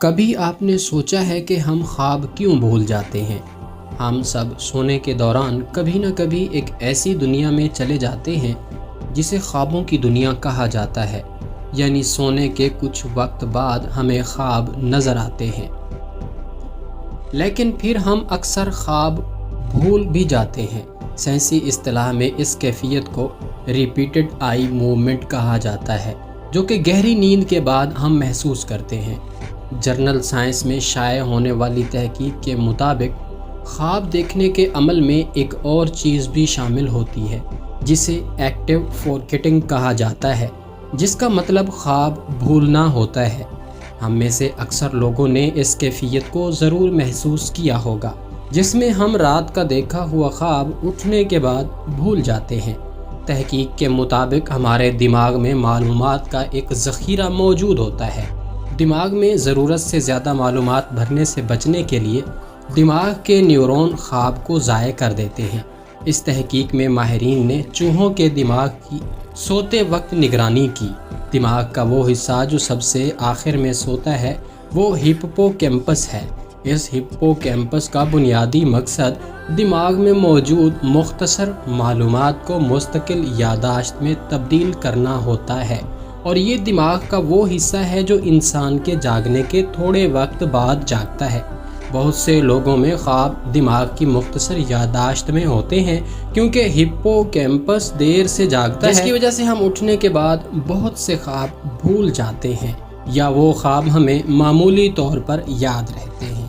کبھی آپ نے سوچا ہے کہ ہم خواب کیوں بھول جاتے ہیں؟ ہم سب سونے کے دوران کبھی نہ کبھی ایک ایسی دنیا میں چلے جاتے ہیں جسے خوابوں کی دنیا کہا جاتا ہے، یعنی سونے کے کچھ وقت بعد ہمیں خواب نظر آتے ہیں، لیکن پھر ہم اکثر خواب بھول بھی جاتے ہیں۔ سائنسی اصطلاح میں اس کیفیت کو ریپیٹڈ آئی موومنٹ کہا جاتا ہے، جو کہ گہری نیند کے بعد ہم محسوس کرتے ہیں۔ جرنل سائنس میں شائع ہونے والی تحقیق کے مطابق خواب دیکھنے کے عمل میں ایک اور چیز بھی شامل ہوتی ہے جسے ایکٹیو فورگیٹنگ کہا جاتا ہے، جس کا مطلب خواب بھولنا ہوتا ہے۔ ہم میں سے اکثر لوگوں نے اس کیفیت کو ضرور محسوس کیا ہوگا، جس میں ہم رات کا دیکھا ہوا خواب اٹھنے کے بعد بھول جاتے ہیں۔ تحقیق کے مطابق ہمارے دماغ میں معلومات کا ایک ذخیرہ موجود ہوتا ہے۔ دماغ میں ضرورت سے زیادہ معلومات بھرنے سے بچنے کے لیے دماغ کے نیورون خواب کو ضائع کر دیتے ہیں۔ اس تحقیق میں ماہرین نے چوہوں کے دماغ کی سوتے وقت نگرانی کی۔ دماغ کا وہ حصہ جو سب سے آخر میں سوتا ہے وہ ہپو کیمپس ہے۔ اس ہپو کیمپس کا بنیادی مقصد دماغ میں موجود مختصر معلومات کو مستقل یادداشت میں تبدیل کرنا ہوتا ہے، اور یہ دماغ کا وہ حصہ ہے جو انسان کے جاگنے کے تھوڑے وقت بعد جاگتا ہے۔ بہت سے لوگوں میں خواب دماغ کی مختصر یادداشت میں ہوتے ہیں کیونکہ ہپو کیمپس دیر سے جاگتا ہے، جس کی وجہ سے ہم اٹھنے کے بعد بہت سے خواب بھول جاتے ہیں، یا وہ خواب ہمیں معمولی طور پر یاد رہتے ہیں۔